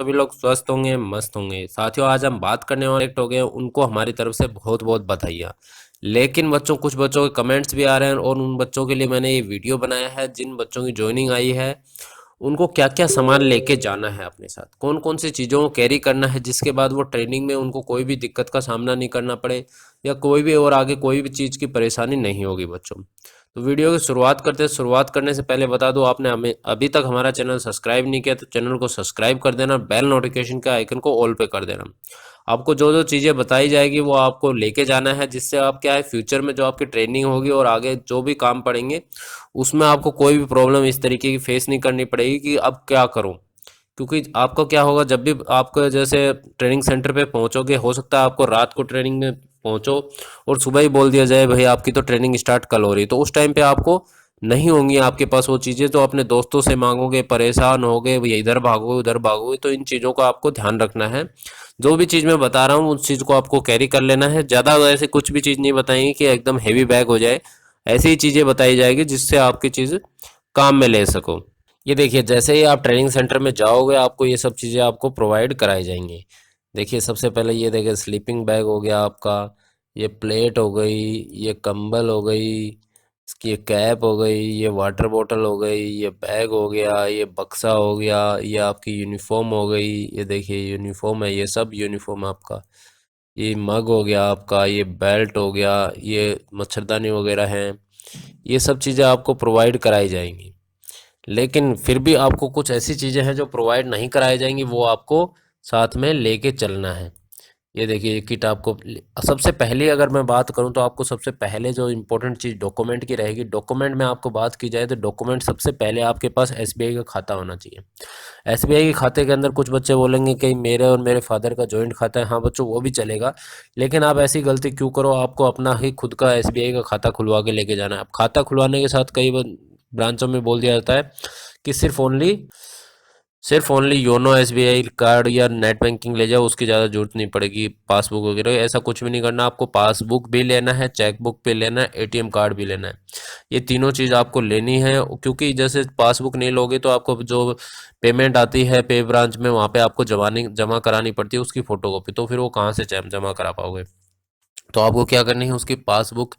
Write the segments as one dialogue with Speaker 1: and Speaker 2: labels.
Speaker 1: सभी लोग स्वस्थ होंगे, मस्त होंगे। साथियों, आज हम बात करने वाले हो गए, उनको हमारी तरफ से बहुत बहुत बधाइयाँ। लेकिन बच्चों, कुछ बच्चों के कमेंट्स भी आ रहे हैं और उन बच्चों के लिए मैंने ये वीडियो बनाया है जिन बच्चों की ज्वाइनिंग आई है। उनको क्या क्या सामान लेके जाना है अपने साथ, कौन कौन सी चीज़ों को कैरी करना है, जिसके बाद वो ट्रेनिंग में उनको कोई भी दिक्कत का सामना नहीं करना पड़े या कोई भी और आगे कोई भी चीज़ की परेशानी नहीं होगी बच्चों। तो वीडियो की शुरुआत करते हैं। शुरुआत करने से पहले बता दूं, आपने हमें अभी तक हमारा चैनल सब्सक्राइब नहीं किया तो चैनल को सब्सक्राइब कर देना, बेल नोटिफिकेशन का आइकन को ऑल पे कर देना। आपको जो जो चीज़ें बताई जाएगी वो आपको लेके जाना है, जिससे आप क्या है, फ्यूचर में जो आपकी ट्रेनिंग होगी और आगे जो भी काम पड़ेंगे उसमें आपको कोई भी प्रॉब्लम इस तरीके की फेस नहीं करनी पड़ेगी कि अब क्या करूं। क्योंकि आपको क्या होगा, जब भी आपको जैसे ट्रेनिंग सेंटर पे पहुंचोगे, हो सकता है आपको रात को ट्रेनिंग में पहुंचो और सुबह ही बोल दिया जाए भाई आपकी तो ट्रेनिंग स्टार्ट कल हो रही, तो उस टाइम पे आपको नहीं होंगी आपके पास वो चीज़ें, तो अपने दोस्तों से मांगोगे, परेशान होगे, भैया इधर भागोगे उधर भागोगे। तो इन चीज़ों का आपको ध्यान रखना है। जो भी चीज़ मैं बता रहा हूँ उस चीज़ को आपको कैरी कर लेना है। ज़्यादा ऐसे कुछ भी चीज़ नहीं बताएंगे कि एकदम हैवी बैग हो जाए। ऐसी ही चीज़ें बताई जाएगी जिससे आपकी चीज़ काम में ले सको। ये देखिए, जैसे ही आप ट्रेनिंग सेंटर में जाओगे आपको ये सब चीज़ें आपको प्रोवाइड कराई जाएंगी। देखिए, सबसे पहले ये देखिए, स्लीपिंग बैग हो गया आपका, ये प्लेट हो गई, ये कंबल हो गई, इसकी ये कैप हो गई, ये वाटर बोतल हो गई, ये बैग हो गया, ये बक्सा हो गया, ये आपकी यूनिफॉर्म हो गई। ये देखिए यूनिफॉर्म है, ये सब यूनिफॉर्म आपका। ये मग हो गया आपका, ये बेल्ट हो गया, ये मच्छरदानी वगैरह हैं। ये सब चीज़ें आपको प्रोवाइड कराई जाएंगी। लेकिन फिर भी आपको कुछ ऐसी चीज़ें हैं जो प्रोवाइड नहीं कराई जाएंगी, वो आपको साथ में लेके चलना है। ये देखिए, ये किट आपको सबसे पहले अगर मैं बात करूं तो आपको सबसे पहले जो इम्पोर्टेंट चीज़ डॉक्यूमेंट की रहेगी। डॉक्यूमेंट में आपको बात की जाए तो डॉक्यूमेंट सबसे पहले आपके पास एसबीआई का खाता होना चाहिए। एसबीआई के खाते के अंदर कुछ बच्चे बोलेंगे कि मेरे और मेरे फादर का जॉइंट खाता है। हाँ बच्चों, वो भी चलेगा, लेकिन आप ऐसी गलती क्यों करो, आपको अपना ही खुद का एसबीआई का खाता खुलवा के लेके जाना है। अब खाता खुलवाने के साथ कई ब्रांचों में बोल दिया जाता है कि सिर्फ ओनली योनो एसबीआई कार्ड या नेट बैंकिंग ले जाओ, उसकी ज़्यादा जरूरत नहीं पड़ेगी, पासबुक वगैरह ऐसा कुछ भी नहीं करना। आपको पासबुक भी लेना है, चेक बुक भी लेना है, एटीएम कार्ड भी लेना है। ये तीनों चीज़ आपको लेनी है, क्योंकि जैसे पासबुक नहीं लोगे तो आपको जो पेमेंट आती है पे ब्रांच में, वहाँ पे आपको जमा करानी पड़ती है उसकी फ़ोटोकॉपी, तो फिर वो कहाँ से जमा करा पाओगे। तो आपको क्या करनी है, उसकी पासबुक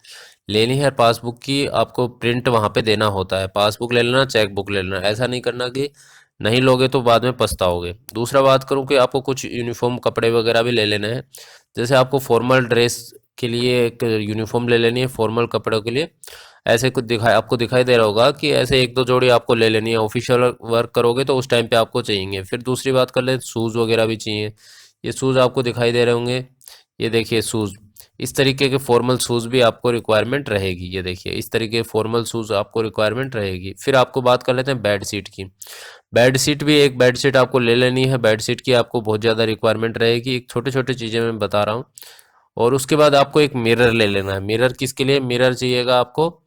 Speaker 1: लेनी है। पासबुक की आपको प्रिंट वहाँ पे देना होता है। पासबुक ले लेना, चेक बुक ले लेना। ऐसा नहीं करना कि नहीं लोगे तो बाद में पछताओगे। दूसरा बात करूँ कि आपको कुछ यूनिफॉर्म कपड़े वगैरह भी ले लेने हैं। जैसे आपको फॉर्मल ड्रेस के लिए एक यूनिफॉर्म ले लेनी है, फॉर्मल कपड़ों के लिए। ऐसे कुछ आपको दिखाई दे रहा होगा कि ऐसे एक दो जोड़ी आपको ले लेनी है। ऑफिशियल वर्क करोगे तो उस टाइम पे आपको चाहिए। फिर दूसरी बात कर ले, शूज़ वगैरह भी चाहिए। ये शूज़ आपको दिखाई दे रहे होंगे, ये देखिए शूज़। इस तरीके के फॉर्मल शूज़ भी आपको रिक्वायरमेंट रहेगी। ये देखिए, इस तरीके के फॉर्मल शूज़ आपको रिक्वायरमेंट रहेगी। फिर आपको बात कर लेते हैं बेड शीट की। बेड शीट भी, एक बेड शीट आपको ले लेनी है। बेड शीट की आपको बहुत ज़्यादा रिक्वायरमेंट रहेगी। एक छोटे छोटे चीज़ें मैं बता रहा हूँ। और उसके बाद आपको एक मिरर ले लेना है। मिरर किसके लिए मिरर चाहिएगा आपको?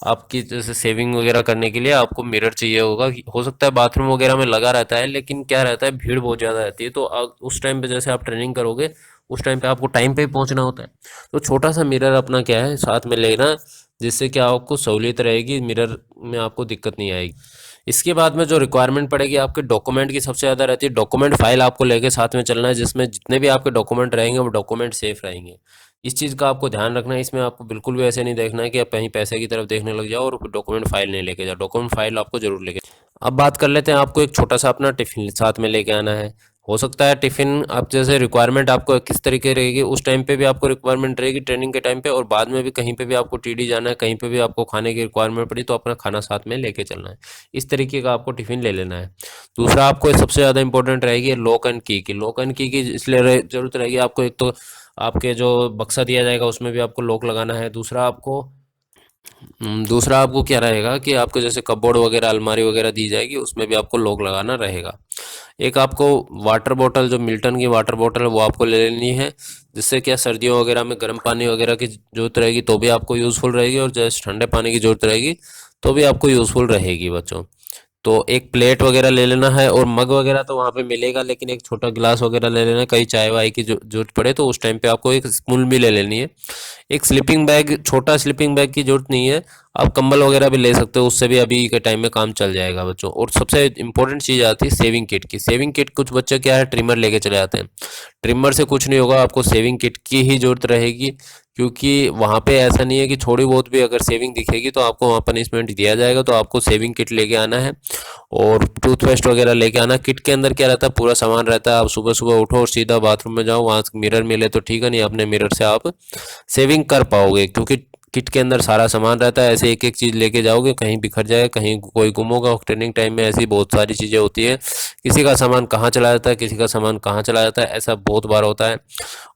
Speaker 1: आपकी जैसे सेविंग वगैरह करने के लिए आपको मिरर चाहिए होगा। हो सकता है बाथरूम वगैरह में लगा रहता है, लेकिन क्या रहता है, भीड़ बहुत ज़्यादा रहती है, तो उस टाइम पे जैसे आप ट्रेनिंग करोगे उस टाइम पे आपको टाइम पे ही पहुंचना होता है। तो छोटा सा मिरर अपना क्या है साथ में लेना, जिससे क्या आपको सहूलियत रहेगी, मिरर में आपको दिक्कत नहीं आएगी। इसके बाद में जो रिक्वायरमेंट पड़ेगी आपके डॉक्यूमेंट की सबसे ज़्यादा रहती है। डॉक्यूमेंट फाइल आपको लेके साथ में चलना है, जिसमें जितने भी आपके डॉक्यूमेंट रहेंगे वो डॉक्यूमेंट सेफ रहेंगे। इस चीज़ का आपको ध्यान रखना है। इसमें आपको बिल्कुल भी ऐसे नहीं देखना है कि आप कहीं पैसे की तरफ देखने लग जाओ और डॉक्यूमेंट फाइल नहीं लेके जाओ। डॉक्यूमेंट फाइल आपको जरूर लेके। अब बात कर लेते हैं, आपको एक छोटा सा अपना टिफिन साथ में लेके आना है। हो सकता है टिफिन आप जैसे रिक्वायरमेंट आपको किस तरीके रहेगी, उस टाइम पे भी आपको रिक्वायरमेंट रहेगी ट्रेनिंग के टाइम पे, और बाद में भी कहीं पे भी आपको टीडी जाना है, कहीं पे भी आपको खाने की रिक्वायरमेंट पड़ी तो अपना खाना साथ में लेके चलना है। इस तरीके का आपको टिफिन ले लेना है। दूसरा आपको सबसे ज़्यादा इंपॉर्टेंट रहेगी लॉक एंड की लॉक एंड की इसलिए जरूरत रहेगी आपको। एक तो आपके जो बक्सा दिया जाएगा उसमें भी आपको लॉक लगाना है। दूसरा आपको क्या रहेगा कि आपको जैसे कपबोर्ड वगैरह, अलमारी वगैरह दी जाएगी, उसमें भी आपको लॉक लगाना रहेगा। एक आपको वाटर बॉटल, जो मिल्टन की वाटर बॉटल है, वो आपको ले लेनी है, जिससे क्या सर्दियों वगैरह में गर्म पानी वगैरह की जरूरत रहेगी तो भी आपको यूज़फुल रहेगी, और जैसे ठंडे पानी की जरूरत रहेगी तो भी आपको यूज़फुल रहेगी बच्चों। तो एक प्लेट वगैरह ले लेना है, और मग वगैरह तो वहाँ पे मिलेगा, लेकिन एक छोटा गिलास वगैरह ले लेना है, कहीं चाय वाय की जरूरत पड़े तो उस टाइम पे आपको एक स्पून भी ले लेनी है। एक स्लीपिंग बैग, छोटा स्लीपिंग बैग की जरूरत नहीं है, आप कंबल वगैरह भी ले सकते हो, उससे भी अभी के टाइम में काम चल जाएगा बच्चों। और सबसे इंपॉर्टेंट चीज़ आती है सेविंग किट की। सेविंग किट कुछ बच्चे क्या है ट्रिमर लेके चले जाते हैं, ट्रिमर से कुछ नहीं होगा, आपको सेविंग किट की ही ज़रूरत रहेगी, क्योंकि वहाँ पे ऐसा नहीं है कि थोड़ी बहुत भी अगर सेविंग दिखेगी तो आपको वहाँ पनिशमेंट दिया जाएगा। तो आपको सेविंग किट लेके आना है और टूथपेस्ट वगैरह लेके आना। किट के अंदर क्या रहता है, पूरा सामान रहता है। आप सुबह सुबह उठो और सीधा बाथरूम में जाओ, वहाँ मिरर मिले तो ठीक है, नहीं अपने मिरर से आप सेविंग कर पाओगे, क्योंकि किट के अंदर सारा सामान रहता है। ऐसे एक एक चीज़ लेके जाओगे, कहीं बिखर जाए, कहीं कोई गुम होगा। ट्रेनिंग टाइम में ऐसी बहुत सारी चीज़ें होती है, किसी का सामान कहाँ चला जाता है, किसी का सामान कहाँ चला जाता है, ऐसा बहुत बार होता है।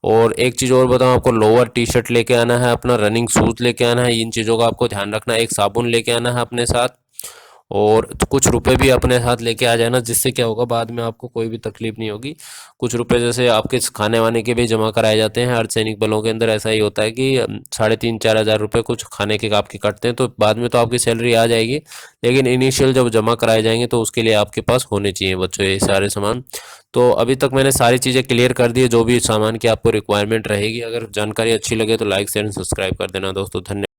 Speaker 1: और एक चीज़ और बताऊँ आपको, लोअर टी शर्ट लेके आना है, अपना रनिंग शूज़ लेके आना है, इन चीज़ों का आपको ध्यान रखना है। एक साबुन लेके आना है अपने साथ, और तो कुछ रुपए भी अपने साथ लेके आ जाना, जिससे क्या होगा बाद में आपको कोई भी तकलीफ नहीं होगी। कुछ रुपए जैसे आपके खाने वाने के भी जमा कराए जाते हैं, अर्धसैनिक बलों के अंदर ऐसा ही होता है कि 3,500-4,000 रुपये कुछ खाने के आपके कटते हैं। तो बाद में तो आपकी सैलरी आ जाएगी, लेकिन इनिशियल जब जमा कराए जाएंगे तो उसके लिए आपके पास होने चाहिए बच्चों ये सारे सामान। तो अभी तक मैंने सारी चीज़ें क्लियर कर दी है, जो भी सामान की आपको रिक्वायरमेंट रहेगी। अगर जानकारी अच्छी लगे तो लाइक शेयर एंड सब्सक्राइब कर देना दोस्तों। धन्यवाद।